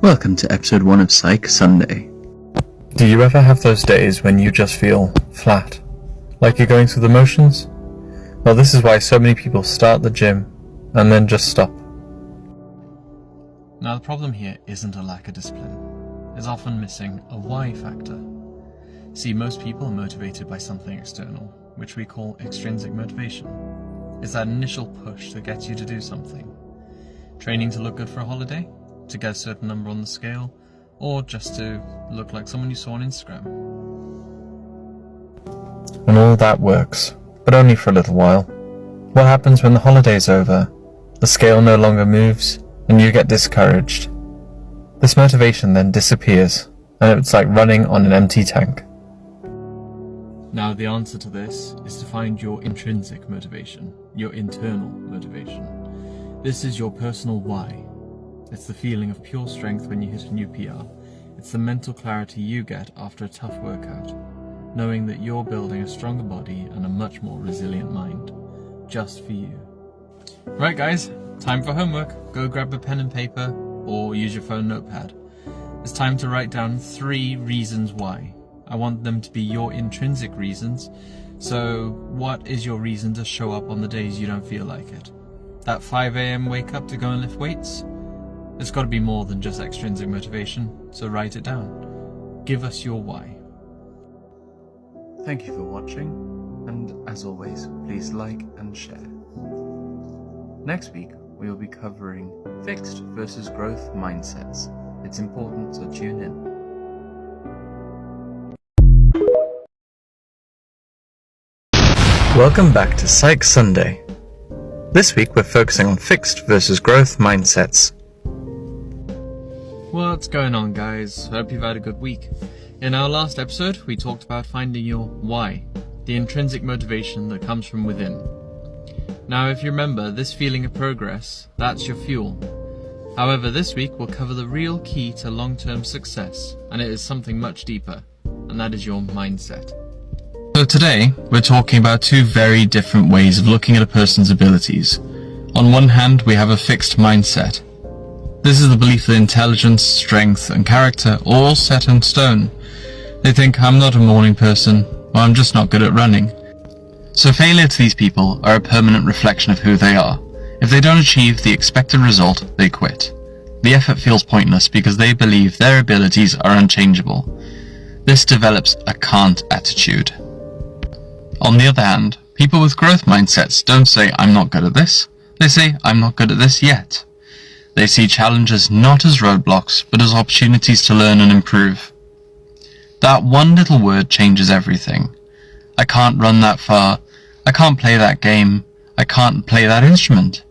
Welcome to episode 1 of Psych Sunday. Do you ever have those days when you just feel flat? Like you're going through the motions? Well, this is why so many people start the gym and then just stop. Now, the problem here isn't a lack of discipline. It's often missing a why factor. See, most people are motivated by something external, which we call extrinsic motivation. It's that initial push that gets you to do something. Training to look good for a holiday? To get a certain number on the scale? Or just to look like someone you saw on Instagram? And all that works, but only for a little while. What happens when the holiday's over? The scale no longer moves, and you get discouraged. This motivation then disappears, and it's like running on an empty tank. Now, the answer to this is to find your intrinsic motivation, your internal motivation. This is your personal why. It's the feeling of pure strength when you hit a new PR. It's the mental clarity you get after a tough workout, knowing that you're building a stronger body and a much more resilient mind, just for you. Right guys, time for homework. Go grab a pen and paper, or use your phone notepad. It's time to write down 3 reasons why. I want them to be your intrinsic reasons. So what is your reason to show up on the days you don't feel like it? That 5 a.m. wake up to go and lift weights? It's got to be more than just extrinsic motivation, so write it down. Give us your why. Thank you for watching, and as always, please like and share. Next week, we will be covering fixed versus growth mindsets. It's important, so tune in. Welcome back to Psych Sunday. This week we're focusing on fixed versus growth mindsets. What's going on, guys? Hope you've had a good week. In our last episode, we talked about finding your why, the intrinsic motivation that comes from within. Now, if you remember, this feeling of progress, that's your fuel. However, this week we'll cover the real key to long-term success, and it is something much deeper, and that is your mindset. So today, we're talking about 2 very different ways of looking at a person's abilities. On one hand, we have a fixed mindset. This is the belief that intelligence, strength, and character are all set in stone. They think, I'm not a morning person, or I'm just not good at running. So failure to these people are a permanent reflection of who they are. If they don't achieve the expected result, they quit. The effort feels pointless because they believe their abilities are unchangeable. This develops a can't attitude. On the other hand, people with growth mindsets don't say, I'm not good at this. They say, I'm not good at this yet. They see challenges not as roadblocks, but as opportunities to learn and improve. That one little word changes everything. I can't run that far. I can't play that game. I can't play that instrument.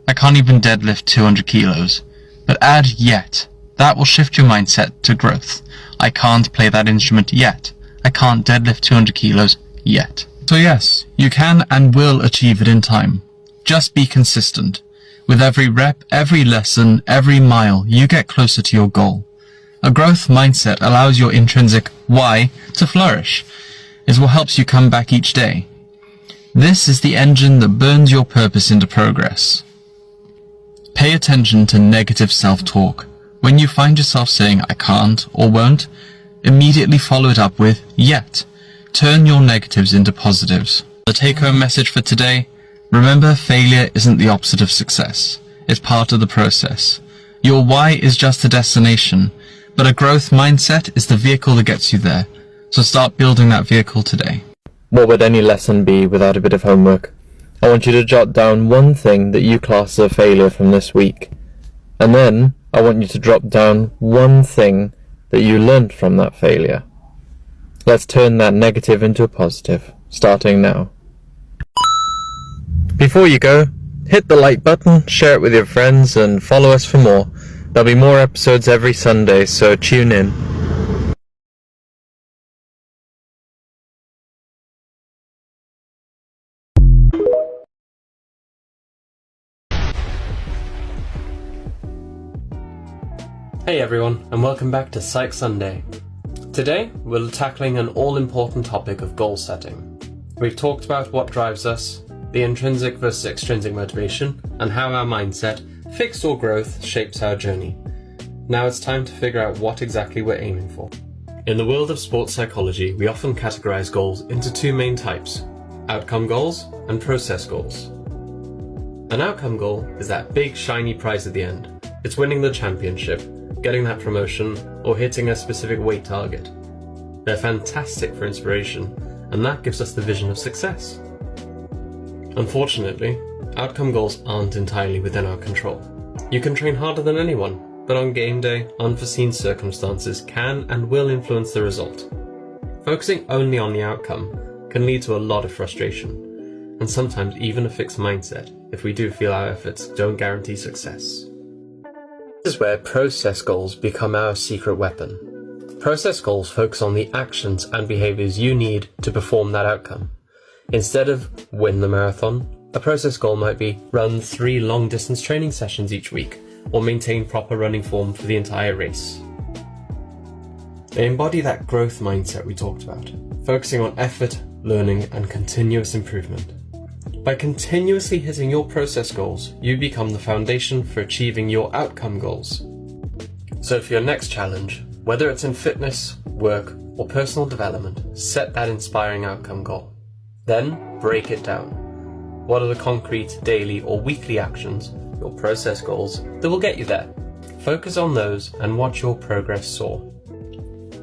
I can't even deadlift 200 kilos. But add yet. That will shift your mindset to growth. I can't play that instrument yet. I can't deadlift 200 kilos yet. So yes, you can and will achieve it in time. Just be consistent. With every rep, every lesson, every mile, you get closer to your goal. A growth mindset allows your intrinsic why to flourish. It's what helps you come back each day. This is the engine that burns your purpose into progress. Pay attention to negative self-talk. When you find yourself saying, I can't or won't, immediately follow it up with yet. Turn your negatives into positives. The take-home message for today: remember, failure isn't the opposite of success. It's part of the process. Your why is just a destination, but a growth mindset is the vehicle that gets you there. So start building that vehicle today. What would any lesson be without a bit of homework? I want you to jot down one thing that you class as a failure from this week. And then I want you to drop down one thing that you learned from that failure. Let's turn that negative into a positive, starting now. Before you go, hit the like button, share it with your friends, and follow us for more. There'll be more episodes every Sunday, so tune in. Hey everyone, and welcome back to Psych Sunday. Today, we're tackling an all-important topic of goal setting. We've talked about what drives us, the intrinsic versus extrinsic motivation, and how our mindset, fixed or growth, shapes our journey. Now it's time to figure out what exactly we're aiming for. In the world of sports psychology, we often categorize goals into two main types: outcome goals and process goals. An outcome goal is that big shiny prize at the end. It's winning the championship, getting that promotion, or hitting a specific weight target. They're fantastic for inspiration, and that gives us the vision of success. Unfortunately, outcome goals aren't entirely within our control. You can train harder than anyone, but on game day, unforeseen circumstances can and will influence the result. Focusing only on the outcome can lead to a lot of frustration, and sometimes even a fixed mindset if we do feel our efforts don't guarantee success. This is where process goals become our secret weapon. Process goals focus on the actions and behaviors you need to perform that outcome. Instead of win the marathon, a process goal might be run 3 long-distance training sessions each week, or maintain proper running form for the entire race. They embody that growth mindset we talked about, focusing on effort, learning, and continuous improvement. By continuously hitting your process goals, you become the foundation for achieving your outcome goals. So for your next challenge, whether it's in fitness, work, or personal development, set that inspiring outcome goal. Then break it down. What are the concrete, daily, or weekly actions, your process goals, that will get you there? Focus on those and watch your progress soar.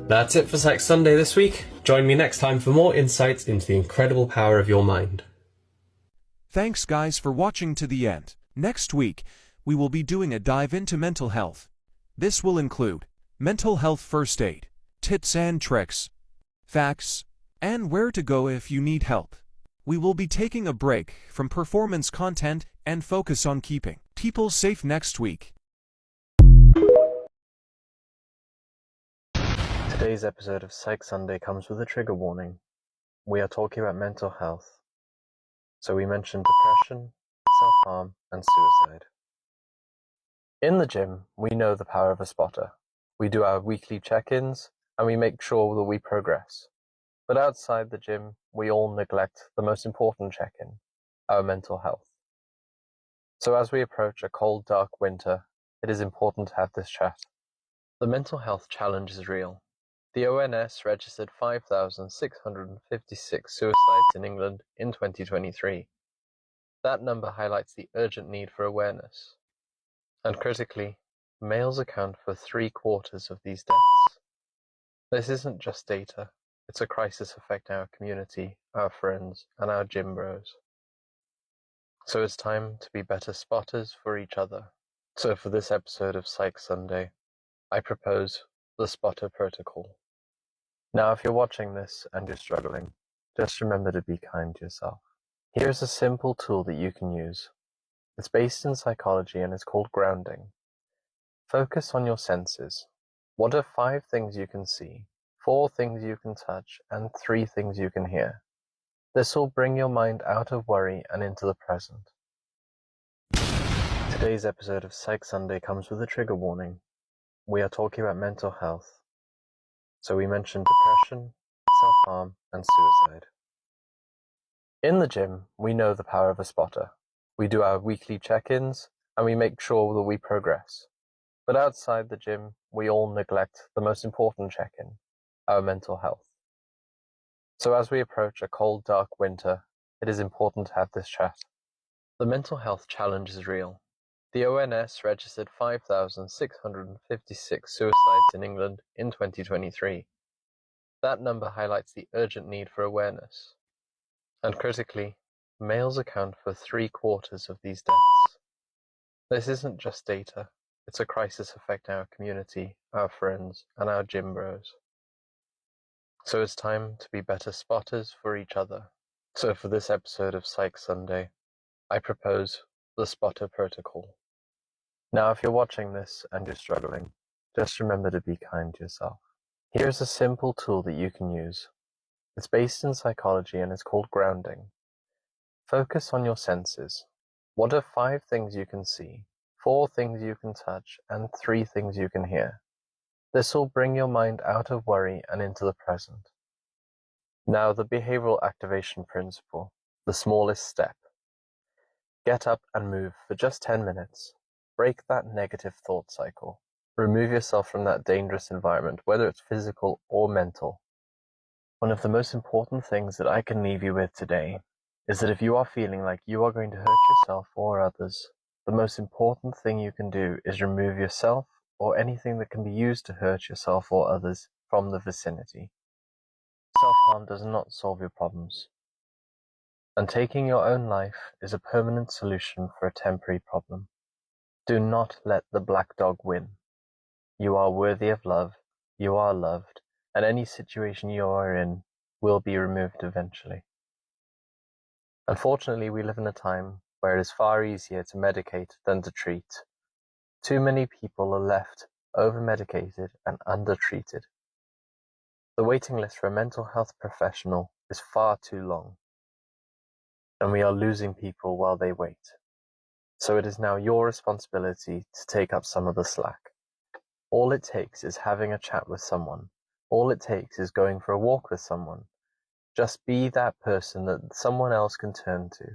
That's it for Psych Sunday this week. Join me next time for more insights into the incredible power of your mind. Thanks guys for watching to the end. Next week, we will be doing a dive into mental health. This will include mental health first aid, tips and tricks, facts, and where to go if you need help. We will be taking a break from performance content and focus on keeping people safe next week. Today's episode of Psych Sunday comes with a trigger warning. We are talking about mental health. So we mentioned depression, self-harm, and suicide. In the gym, we know the power of a spotter. We do our weekly check-ins, and we make sure that we progress. But outside the gym, we all neglect the most important check-in, our mental health. So as we approach a cold, dark winter, it is important to have this chat. The mental health challenge is real. The ONS registered 5,656 suicides in England in 2023. That number highlights the urgent need for awareness. And critically, males account for 3/4 of these deaths. This isn't just data, it's a crisis affecting our community, our friends, and our gym bros. So it's time to be better spotters for each other. So for this episode of Psych Sunday, I propose the Spotter Protocol. Now if you're watching this and you're struggling, just remember to be kind to yourself. Here's a simple tool that you can use. It's based in psychology and it's called grounding. Focus on your senses. What are 5 things you can see, 4 things you can touch, and 3 things you can hear? This will bring your mind out of worry and into the present. Today's episode of Psych Sunday comes with a trigger warning. We are talking about mental health. So we mentioned depression, self-harm, and suicide. In the gym, we know the power of a spotter. We do our weekly check-ins, and we make sure that we progress. But outside the gym, we all neglect the most important check-in, our mental health. So as we approach a cold, dark winter, it is important to have this chat. The mental health challenge is real. The ONS registered 5,656 suicides in England in 2023. That number highlights the urgent need for awareness. And critically, males account for 3/4 of these deaths. This isn't just data, it's a crisis affecting our community, our friends, and our gym bros. So it's time to be better spotters for each other. So for this episode of Psych Sunday, I propose the Spotter Protocol. Now if you're watching this and you're struggling, just remember to be kind to yourself. Here's a simple tool that you can use. It's based in psychology and it's called grounding. Focus on your senses. What are 5 things you can see, 4 things you can touch, and 3 things you can hear? This will bring your mind out of worry and into the present. Now the behavioral activation principle, the smallest step. Get up and move for just 10 minutes. Break that negative thought cycle. Remove yourself from that dangerous environment, whether it's physical or mental. One of the most important things that I can leave you with today is that if you are feeling like you are going to hurt yourself or others, the most important thing you can do is remove yourself or anything that can be used to hurt yourself or others from the vicinity. Self-harm does not solve your problems, and taking your own life is a permanent solution for a temporary problem. Do not let the black dog win. You are worthy of love, you are loved, and any situation you are in will be removed eventually. Unfortunately, we live in a time where it is far easier to medicate than to treat. Too many people are left over-medicated and under-treated. The waiting list for a mental health professional is far too long, and we are losing people while they wait. So it is now your responsibility to take up some of the slack. All it takes is having a chat with someone. All it takes is going for a walk with someone. Just be that person that someone else can turn to.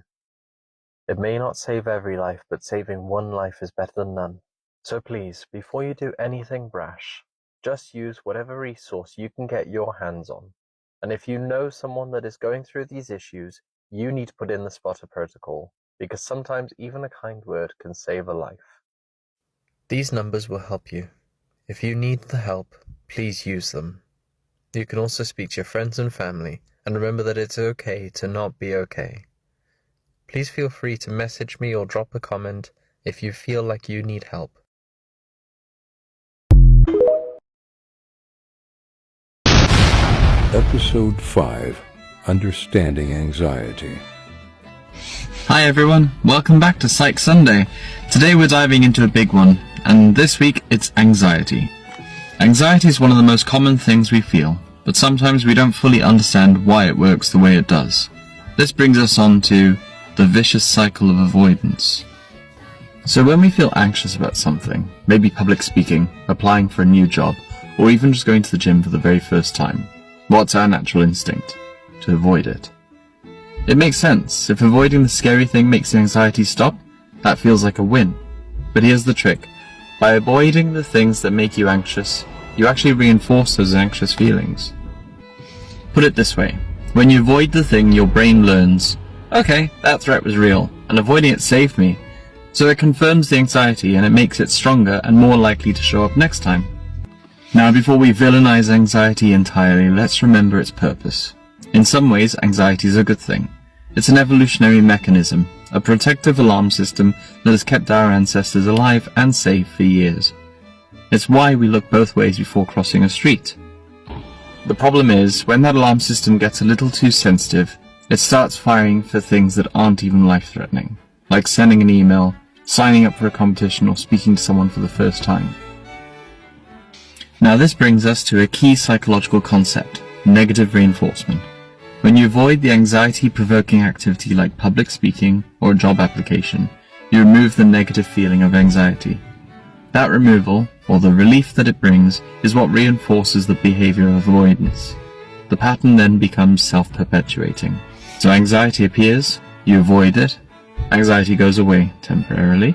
It may not save every life, but saving one life is better than none. So please, before you do anything brash, just use whatever resource you can get your hands on. And if you know someone that is going through these issues, you need to put in the spotter protocol, because sometimes even a kind word can save a life. These numbers will help you. If you need the help, please use them. You can also speak to your friends and family, and remember that it's okay to not be okay. Please feel free to message me or drop a comment if you feel like you need help. Episode 5, Understanding Anxiety. Hi everyone, welcome back to Psych Sunday. Today we're diving into a big one, and this week it's anxiety. Anxiety is one of the most common things we feel, but sometimes we don't fully understand why it works the way it does. This brings us on to the vicious cycle of avoidance. So when we feel anxious about something, maybe public speaking, applying for a new job, or even just going to the gym for the very first time, what's our natural instinct? To avoid it. It makes sense. If avoiding the scary thing makes the anxiety stop, that feels like a win. But here's the trick. By avoiding the things that make you anxious, you actually reinforce those anxious feelings. Put it this way. When you avoid the thing, your brain learns, okay, that threat was real, and avoiding it saved me. So it confirms the anxiety and it makes it stronger and more likely to show up next time. Now, before we villainize anxiety entirely, let's remember its purpose. In some ways, anxiety is a good thing. It's an evolutionary mechanism, a protective alarm system that has kept our ancestors alive and safe for years. It's why we look both ways before crossing a street. The problem is, when that alarm system gets a little too sensitive, it starts firing for things that aren't even life-threatening, like sending an email, signing up for a competition, or speaking to someone for the first time. Now this brings us to a key psychological concept, negative reinforcement. When you avoid the anxiety-provoking activity like public speaking or a job application, you remove the negative feeling of anxiety. That removal, or the relief that it brings, is what reinforces the behavior of avoidance. The pattern then becomes self-perpetuating. So anxiety appears, you avoid it, anxiety goes away temporarily,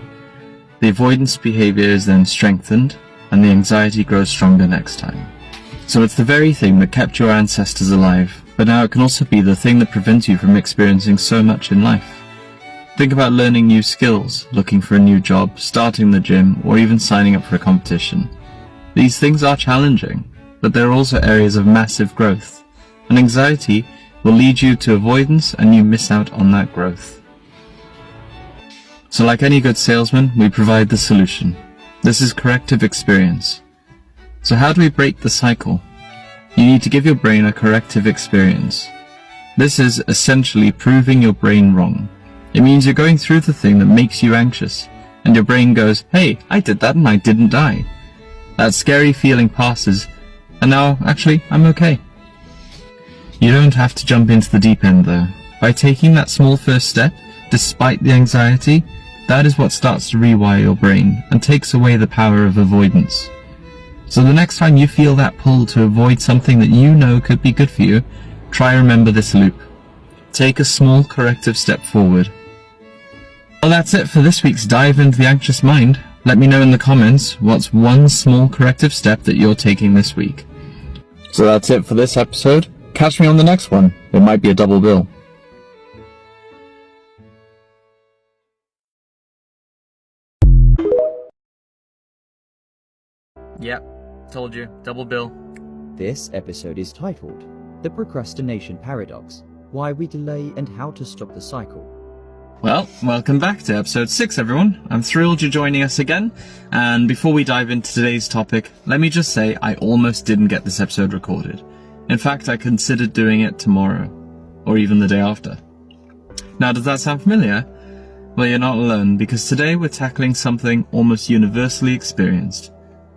the avoidance behavior is then strengthened, and the anxiety grows stronger next time. So it's the very thing that kept your ancestors alive, but now it can also be the thing that prevents you from experiencing so much in life. Think about learning new skills, looking for a new job, starting the gym, or even signing up for a competition. These things are challenging, but they're also areas of massive growth, and anxiety will lead you to avoidance and you miss out on that growth. So like any good salesman, we provide the solution. This is corrective experience. So how do we break the cycle? You need to give your brain a corrective experience. This is essentially proving your brain wrong. It means you're going through the thing that makes you anxious, and your brain goes, hey, I did that and I didn't die. That scary feeling passes, and now, actually, I'm okay. You don't have to jump into the deep end though. By taking that small first step, despite the anxiety, that is what starts to rewire your brain and takes away the power of avoidance. So the next time you feel that pull to avoid something that you know could be good for you, try remember this loop. Take a small corrective step forward. Well, that's it for this week's dive into the anxious mind. Let me know in the comments what's one small corrective step that you're taking this week. So that's it for this episode. Catch me on the next one. It might be a double bill. Yep, told you, double bill. This episode is titled The Procrastination Paradox: Why We Delay and How to Stop the Cycle. Well, welcome back to episode 6, everyone. I'm thrilled you're joining us again. And before we dive into today's topic, let me just say I almost didn't get this episode recorded. In fact, I considered doing it tomorrow, or even the day after. Now, does that sound familiar? Well, you're not alone, because today we're tackling something almost universally experienced: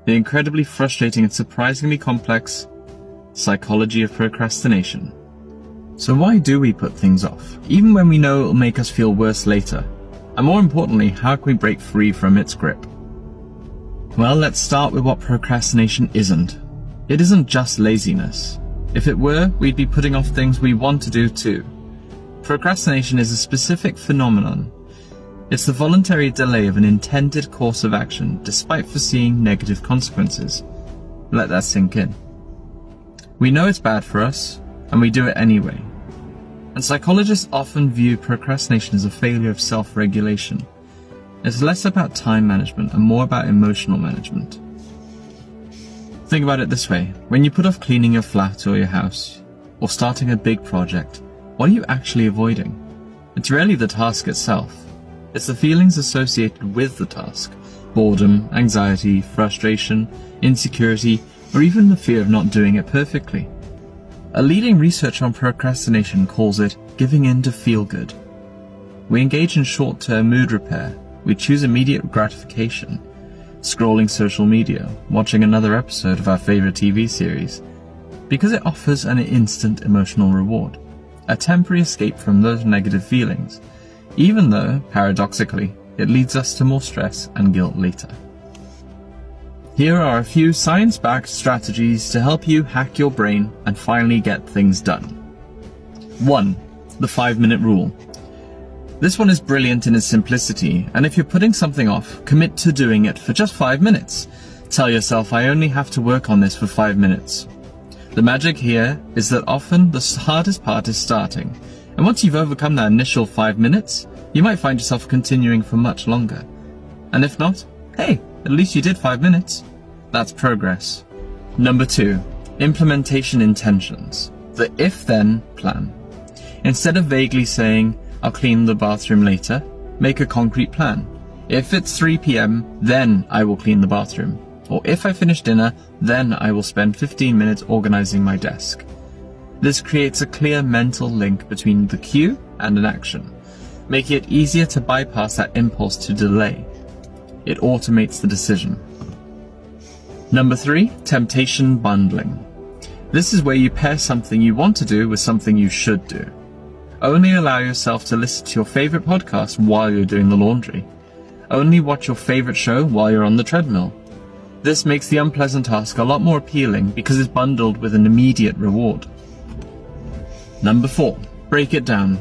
the incredibly frustrating and surprisingly complex psychology of procrastination. So why do we put things off, even when we know it'll make us feel worse later? And more importantly, how can we break free from its grip? Well, let's start with what procrastination isn't. It isn't just laziness. If it were, we'd be putting off things we want to do too. Procrastination is a specific phenomenon. It's the voluntary delay of an intended course of action despite foreseeing negative consequences. Let that sink in. We know it's bad for us, and we do it anyway. And psychologists often view procrastination as a failure of self-regulation. It's less about time management and more about emotional management. Think about it this way: when you put off cleaning your flat or your house, or starting a big project, what are you actually avoiding? It's rarely the task itself. It's the feelings associated with the task: boredom, anxiety, frustration, insecurity, or even the fear of not doing it perfectly. A leading researcher on procrastination calls it giving in to feel good. We engage in short-term mood repair. We choose immediate gratification, scrolling social media, watching another episode of our favorite TV series, because it offers an instant emotional reward, a temporary escape from those negative feelings, even though, paradoxically, it leads us to more stress and guilt later. Here are a few science-backed strategies to help you hack your brain and finally get things done. 1. The 5-minute rule. This one is brilliant in its simplicity, and if you're putting something off, commit to doing it for just 5 minutes. Tell yourself, I only have to work on this for 5 minutes. The magic here is that often the hardest part is starting, and once you've overcome that initial 5 minutes, you might find yourself continuing for much longer. And if not, hey, at least you did 5 minutes. That's progress. Number 2, implementation intentions. The if-then plan. Instead of vaguely saying, I'll clean the bathroom later, make a concrete plan. If it's 3 p.m, then I will clean the bathroom. Or if I finish dinner, then I will spend 15 minutes organizing my desk. This creates a clear mental link between the cue and an action, making it easier to bypass that impulse to delay. It automates the decision. Number 3, temptation bundling. This is where you pair something you want to do with something you should do. Only allow yourself to listen to your favorite podcast while you're doing the laundry. Only watch your favorite show while you're on the treadmill. This makes the unpleasant task a lot more appealing because it's bundled with an immediate reward. Number 4, break it down.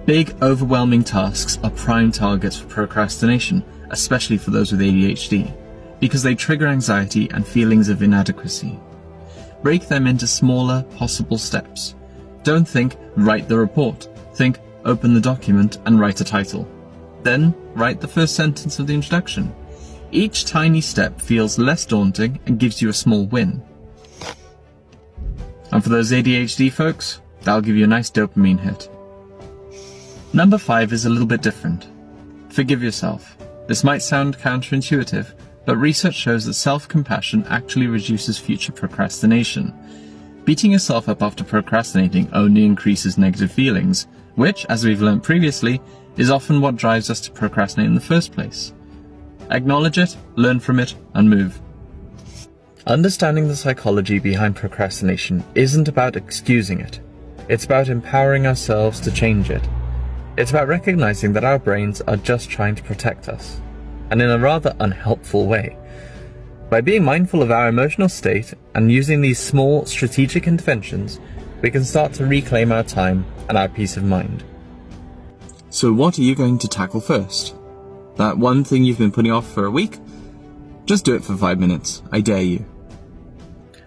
Big, overwhelming tasks are prime targets for procrastination, especially for those with ADHD, because they trigger anxiety and feelings of inadequacy. Break them into smaller, possible steps. Don't think, write the report. Think, open the document and write a title. Then, write the first sentence of the introduction. Each tiny step feels less daunting and gives you a small win. And for those ADHD folks, that'll give you a nice dopamine hit. Number 5 is a little bit different. Forgive yourself. This might sound counterintuitive, but research shows that self-compassion actually reduces future procrastination. Beating yourself up after procrastinating only increases negative feelings, which, as we've learned previously, is often what drives us to procrastinate in the first place. Acknowledge it, learn from it, and move. Understanding the psychology behind procrastination isn't about excusing it. It's about empowering ourselves to change it. It's about recognizing that our brains are just trying to protect us, and in a rather unhelpful way. By being mindful of our emotional state and using these small strategic interventions, we can start to reclaim our time and our peace of mind. So what are you going to tackle first? That one thing you've been putting off for a week? Just do it for 5 minutes. I dare you.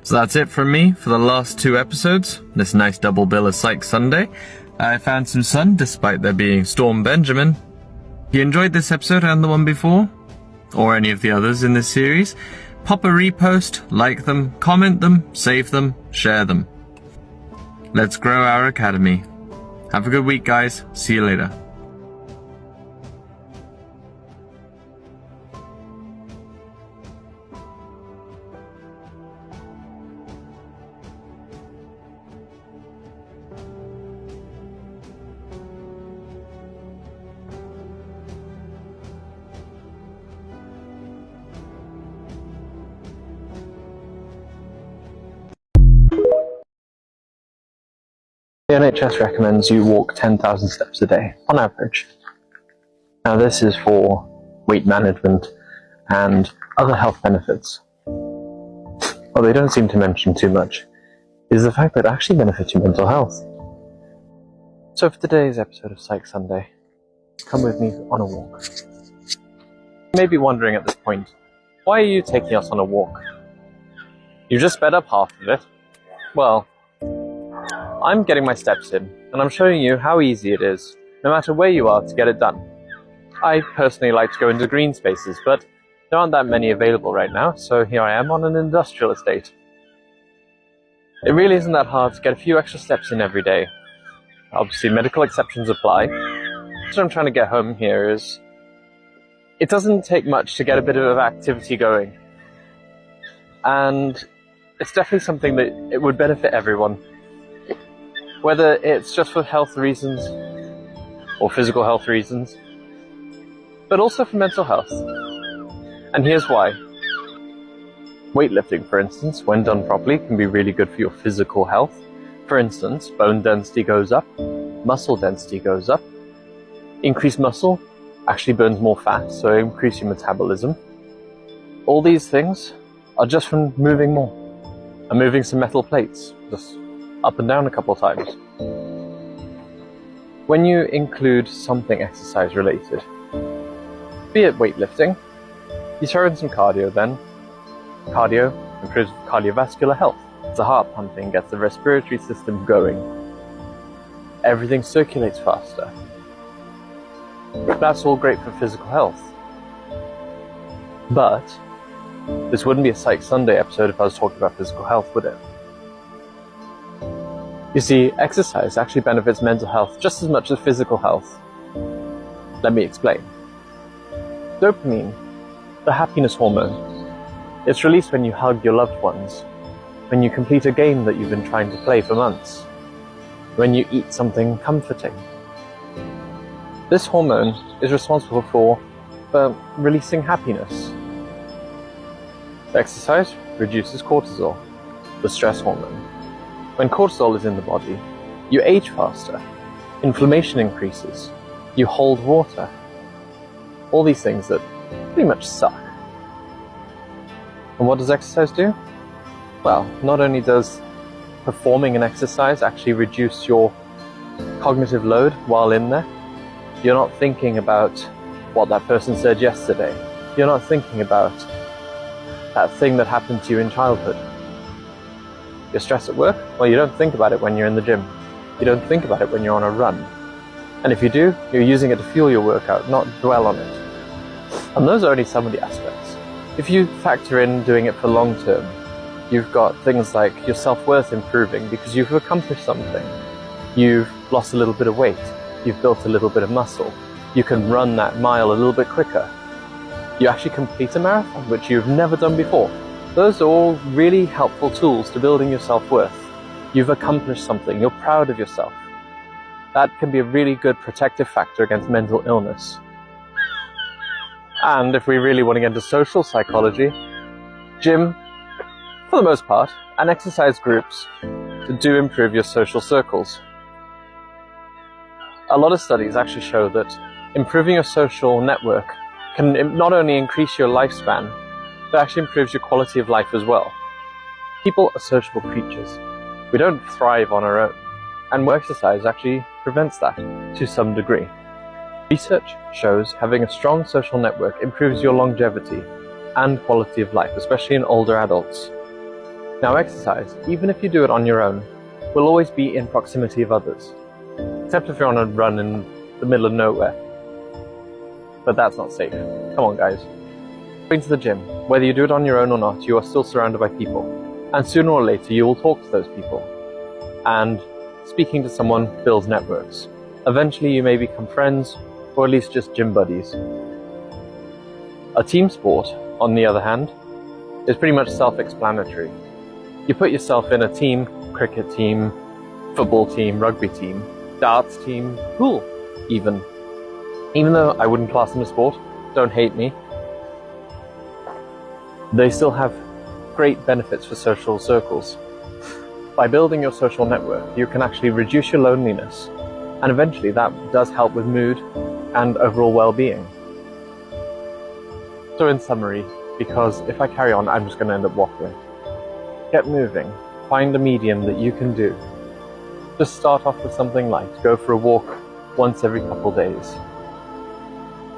So that's it from me for the last 2 episodes. This nice double bill of Psych Sunday. I found some sun despite there being Storm Benjamin. If you enjoyed this episode and the one before, or any of the others in this series, pop a repost, like them, comment them, save them, share them. Let's grow our academy. Have a good week, guys. See you later. The NHS recommends you walk 10,000 steps a day, on average. Now this is for weight management and other health benefits. What they don't seem to mention too much is the fact that it actually benefits your mental health. So for today's episode of Psych Sunday, come with me on a walk. You may be wondering at this point, why are you taking us on a walk? You just sped up half of it. Well, I'm getting my steps in, and I'm showing you how easy it is, no matter where you are, to get it done. I personally like to go into green spaces, but there aren't that many available right now, so here I am on an industrial estate. It really isn't that hard to get a few extra steps in every day. Obviously, medical exceptions apply. What I'm trying to get home here is, it doesn't take much to get a bit of activity going. And it's definitely something that it would benefit everyone. Whether it's just for health reasons or physical health reasons, but also for mental health. And here's why. Weightlifting, for instance, when done properly, can be really good for your physical health. For instance, bone density goes up, muscle density goes up. Increased muscle actually burns more fat, so increase your metabolism. All these things are just from moving more and moving some metal plates, just up and down a couple of times. When you include something exercise related, be it weightlifting, you throw in some cardio then. Cardio improves cardiovascular health. The heart pumping gets the respiratory system going. Everything circulates faster. That's all great for physical health. But this wouldn't be a Psych Sunday episode if I was talking about physical health, would it? You see, exercise actually benefits mental health just as much as physical health. Let me explain. Dopamine, the happiness hormone, it's released when you hug your loved ones, when you complete a game that you've been trying to play for months, when you eat something comforting. This hormone is responsible for releasing happiness. Exercise reduces cortisol, the stress hormone. When cortisol is in the body, you age faster, inflammation increases, you hold water. All these things that pretty much suck. And what does exercise do? Well, not only does performing an exercise actually reduce your cognitive load while in there, you're not thinking about what that person said yesterday. You're not thinking about that thing that happened to you in childhood. You're stressed at work? Well, you don't think about it when you're in the gym. You don't think about it when you're on a run. And if you do, you're using it to fuel your workout, not dwell on it. And those are only some of the aspects. If you factor in doing it for long term, you've got things like your self-worth improving because you've accomplished something. You've lost a little bit of weight. You've built a little bit of muscle. You can run that mile a little bit quicker. You actually complete a marathon, which you've never done before. Those are all really helpful tools to building your self-worth. You've accomplished something. You're proud of yourself. That can be a really good protective factor against mental illness. And if we really want to get into social psychology, gym, for the most part, and exercise groups do improve your social circles. A lot of studies actually show that improving your social network can not only increase your lifespan, but actually improves your quality of life as well. People are sociable creatures. We don't thrive on our own, and exercise actually prevents that to some degree. Research shows having a strong social network improves your longevity. and quality of life, especially in older adults. Now, exercise, even if you do it on your own, will always be in proximity of others, except if you're on a run in the middle of nowhere. But that's not safe. Come on, guys. Going to the gym, whether you do it on your own or not, you are still surrounded by people, and sooner or later you will talk to those people. And speaking to someone builds networks. Eventually you may become friends, or at least just gym buddies. A team sport, on the other hand, is pretty much self-explanatory. You put yourself in a team, cricket team, football team, rugby team, darts team, pool even. Even though I wouldn't class them as sport, don't hate me, they still have great benefits for social circles. By building your social network, you can actually reduce your loneliness, and eventually that does help with mood and overall well-being. So in summary, because if I carry on, I'm just going to end up waffling. Get moving. Find a medium that you can do. Just start off with something light. Go for a walk once every couple days.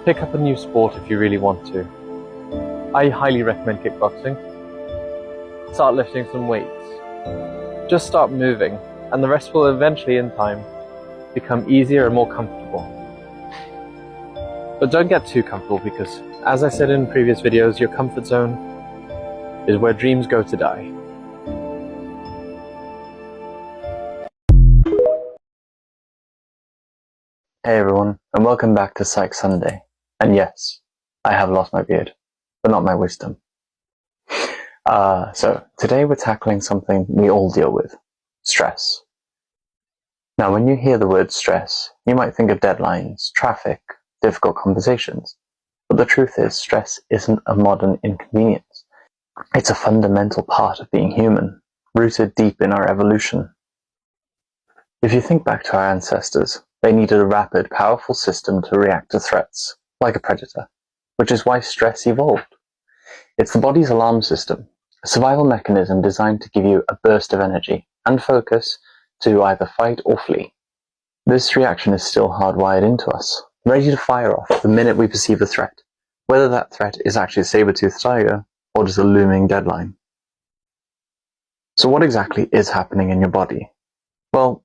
Pick up a new sport if you really want to. I highly recommend kickboxing. Start lifting some weights. Just start moving, and the rest will eventually, in time, become easier and more comfortable. But don't get too comfortable because, as I said in previous videos, your comfort zone is where dreams go to die. Hey everyone, and welcome back to Psych Sunday. And yes, I have lost my beard, but not my wisdom. So today we're tackling something we all deal with, stress. Now when you hear the word stress, you might think of deadlines, traffic, difficult conversations. But the truth is, stress isn't a modern inconvenience. It's a fundamental part of being human, rooted deep in our evolution. If you think back to our ancestors, they needed a rapid, powerful system to react to threats, like a predator, which is why stress evolved. It's the body's alarm system, a survival mechanism designed to give you a burst of energy and focus to either fight or flee. This reaction is still hardwired into us, ready to fire off the minute we perceive a threat, whether that threat is actually a saber-toothed tiger or just a looming deadline. So what exactly is happening in your body? Well,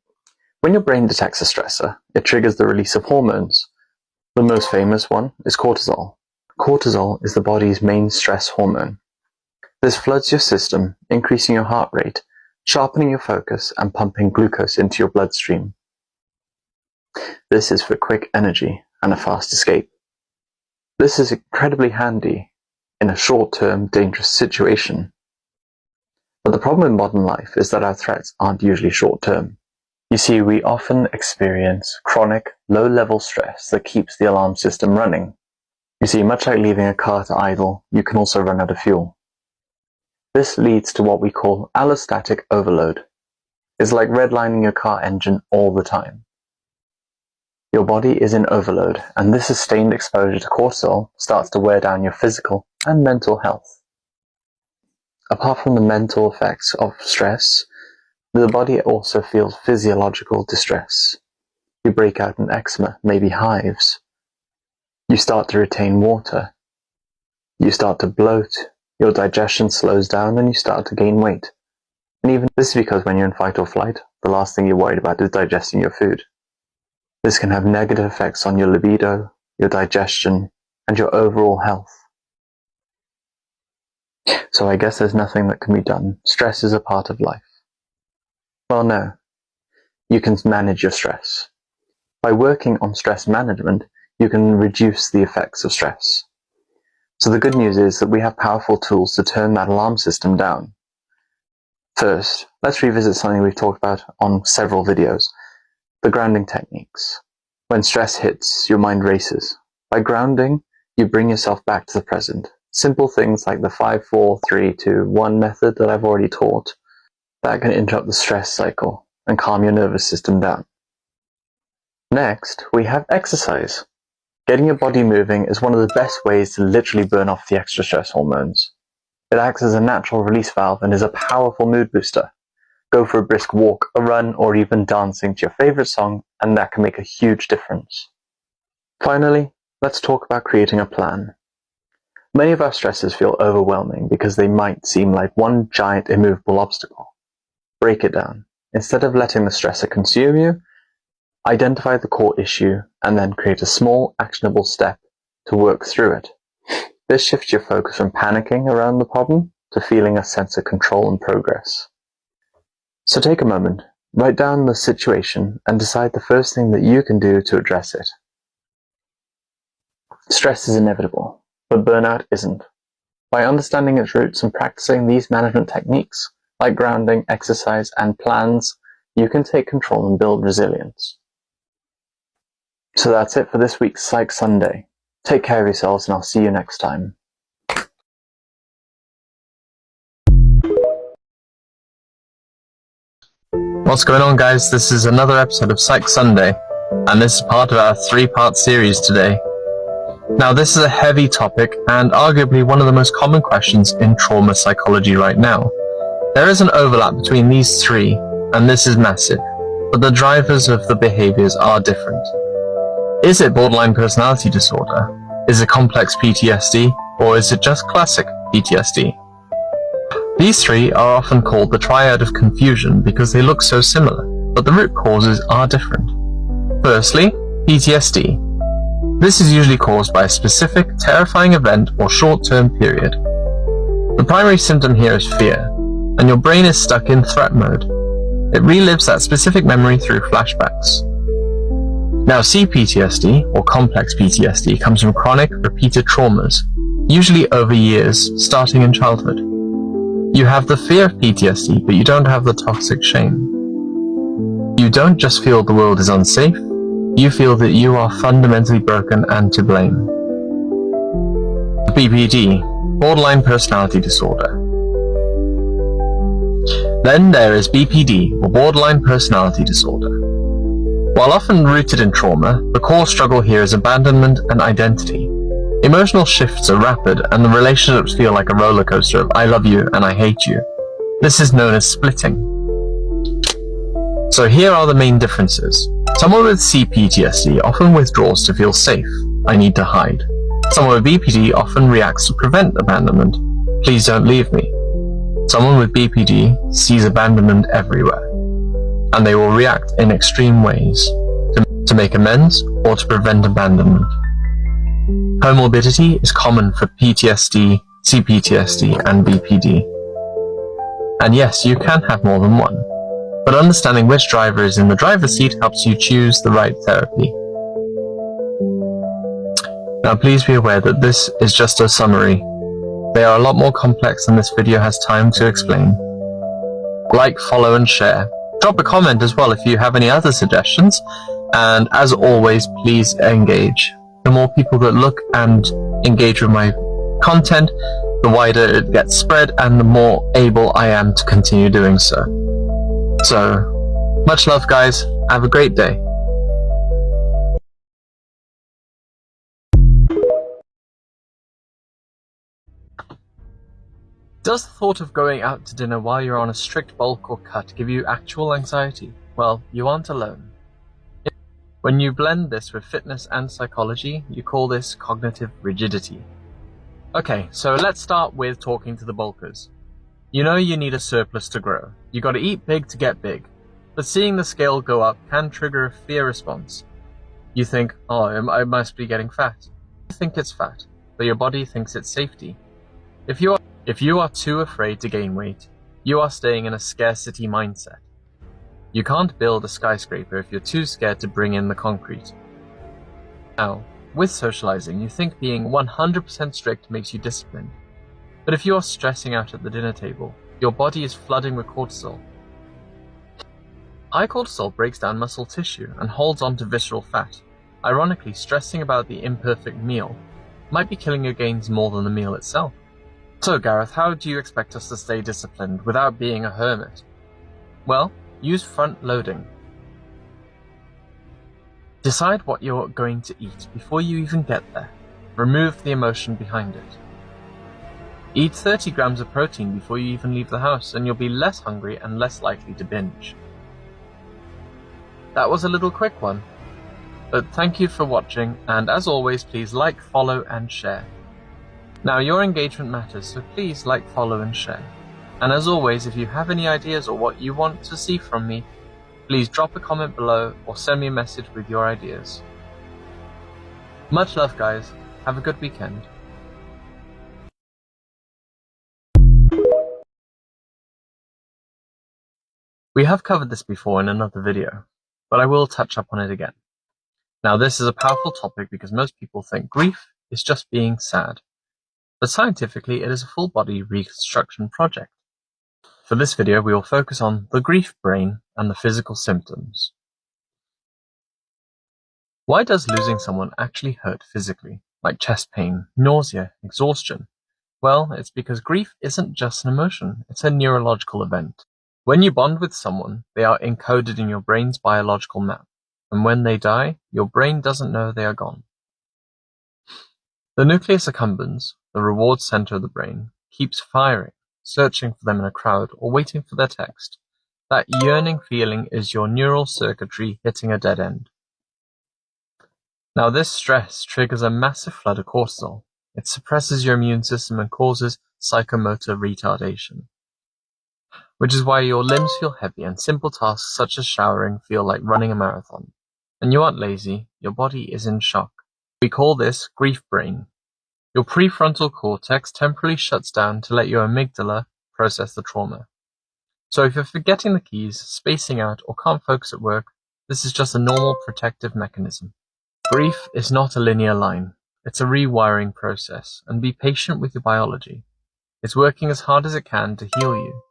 when your brain detects a stressor, it triggers the release of hormones. The most famous one is cortisol. Cortisol is the body's main stress hormone. This floods your system, increasing your heart rate, sharpening your focus, and pumping glucose into your bloodstream. This is for quick energy and a fast escape. This is incredibly handy in a short-term, dangerous situation. But the problem in modern life is that our threats aren't usually short-term. You see, we often experience chronic, low-level stress that keeps the alarm system running. You see, much like leaving a car to idle, you can also run out of fuel. This leads to what we call allostatic overload. It's like redlining your car engine all the time. Your body is in overload, and this sustained exposure to cortisol starts to wear down your physical and mental health. Apart from the mental effects of stress, the body also feels physiological distress. You break out in eczema, maybe hives. You start to retain water. You start to bloat. Your digestion slows down and you start to gain weight. And even this is because when you're in fight or flight, the last thing you're worried about is digesting your food. This can have negative effects on your libido, your digestion, and your overall health. So I guess there's nothing that can be done. Stress is a part of life. Well, no. You can manage your stress. By working on stress management, you can reduce the effects of stress. So the good news is that we have powerful tools to turn that alarm system down. First, let's revisit something we've talked about on several videos, the grounding techniques. When stress hits, your mind races. By grounding, you bring yourself back to the present. Simple things like the 5, 4, 3, 2, 1 method that I've already taught, that can interrupt the stress cycle and calm your nervous system down. Next, we have exercise. Getting your body moving is one of the best ways to literally burn off the extra stress hormones. It acts as a natural release valve and is a powerful mood booster. Go for a brisk walk, a run, or even dancing to your favorite song, and that can make a huge difference. Finally, let's talk about creating a plan. Many of our stresses feel overwhelming because they might seem like one giant immovable obstacle. Break it down. Instead of letting the stressor consume you, identify the core issue and then create a small, actionable step to work through it. This shifts your focus from panicking around the problem to feeling a sense of control and progress. So take a moment, write down the situation and decide the first thing that you can do to address it. Stress is inevitable, but burnout isn't. By understanding its roots and practicing these management techniques, like grounding, exercise, and plans, you can take control and build resilience. So that's it for this week's Psych Sunday. Take care of yourselves and I'll see you next time. What's going on, guys? This is another episode of Psych Sunday, and this is part of our 3-part series today. Now, this is a heavy topic and arguably one of the most common questions in trauma psychology right now. There is an overlap between these three, and this is massive, but the drivers of the behaviors are different. Is it borderline personality disorder? Is it complex PTSD? Or is it just classic PTSD? These three are often called the triad of confusion because they look so similar, but the root causes are different. Firstly, PTSD. This is usually caused by a specific, terrifying event or short-term period. The primary symptom here is fear, and your brain is stuck in threat mode. It relives that specific memory through flashbacks. Now, CPTSD, or complex PTSD, comes from chronic, repeated traumas, usually over years, starting in childhood. You have the fear of PTSD, but you don't have the toxic shame. You don't just feel the world is unsafe, you feel that you are fundamentally broken and to blame. BPD, borderline personality disorder. Then there is BPD, or borderline personality disorder. While often rooted in trauma, the core struggle here is abandonment and identity. Emotional shifts are rapid, and the relationships feel like a roller coaster of I love you and I hate you. This is known as splitting. So here are the main differences. Someone with CPTSD often withdraws to feel safe. I need to hide. Someone with BPD often reacts to prevent abandonment. Please don't leave me. Someone with BPD sees abandonment everywhere, and they will react in extreme ways to make amends or to prevent abandonment. Comorbidity is common for PTSD, CPTSD, and BPD. And yes, you can have more than one, but understanding which driver is in the driver's seat helps you choose the right therapy. Now, please be aware that this is just a summary. They are a lot more complex than this video has time to explain. Like, follow, and share. Drop a comment as well if you have any other suggestions, and as always, please engage. The more people that look and engage with my content, the wider it gets spread and the more able I am to continue doing so. So, much love, guys. Have a great day. Does the thought of going out to dinner while you're on a strict bulk or cut give you actual anxiety? Well, you aren't alone. When you blend this with fitness and psychology, you call this cognitive rigidity. Okay, so let's start with talking to the bulkers. You know you need a surplus to grow. You gotta eat big to get big. But seeing the scale go up can trigger a fear response. You think, oh, I must be getting fat. You think it's fat, but your body thinks it's safety. If you are too afraid to gain weight, you are staying in a scarcity mindset. You can't build a skyscraper if you're too scared to bring in the concrete. Now, with socializing, you think being 100% strict makes you disciplined. But if you are stressing out at the dinner table, your body is flooding with cortisol. High cortisol breaks down muscle tissue and holds on to visceral fat. Ironically, stressing about the imperfect meal might be killing your gains more than the meal itself. So Gareth, how do you expect us to stay disciplined without being a hermit? Well, use front loading. Decide what you're going to eat before you even get there. Remove the emotion behind it. Eat 30 grams of protein before you even leave the house, and you'll be less hungry and less likely to binge. That was a little quick one, but thank you for watching, and as always, please like, follow, and share. Now, your engagement matters, so please like, follow, and share. And as always, if you have any ideas or what you want to see from me, please drop a comment below or send me a message with your ideas. Much love, guys. Have a good weekend. We have covered this before in another video, but I will touch up on it again. Now, this is a powerful topic because most people think grief is just being sad. But scientifically, it is a full body reconstruction project. For this video, we will focus on the grief brain and the physical symptoms. Why does losing someone actually hurt physically, like chest pain, nausea, exhaustion? Well, it's because grief isn't just an emotion, it's a neurological event. When you bond with someone, they are encoded in your brain's biological map, and when they die, your brain doesn't know they are gone. The nucleus accumbens, the reward center of the brain, keeps firing, searching for them in a crowd or waiting for their text. That yearning feeling is your neural circuitry hitting a dead end. Now, this stress triggers a massive flood of cortisol. It suppresses your immune system and causes psychomotor retardation, which is why your limbs feel heavy and simple tasks such as showering feel like running a marathon. And you aren't lazy, your body is in shock. We call this grief brain. Your prefrontal cortex temporarily shuts down to let your amygdala process the trauma. So if you're forgetting the keys, spacing out, or can't focus at work, this is just a normal protective mechanism. Grief is not a linear line. It's a rewiring process, and be patient with your biology. It's working as hard as it can to heal you.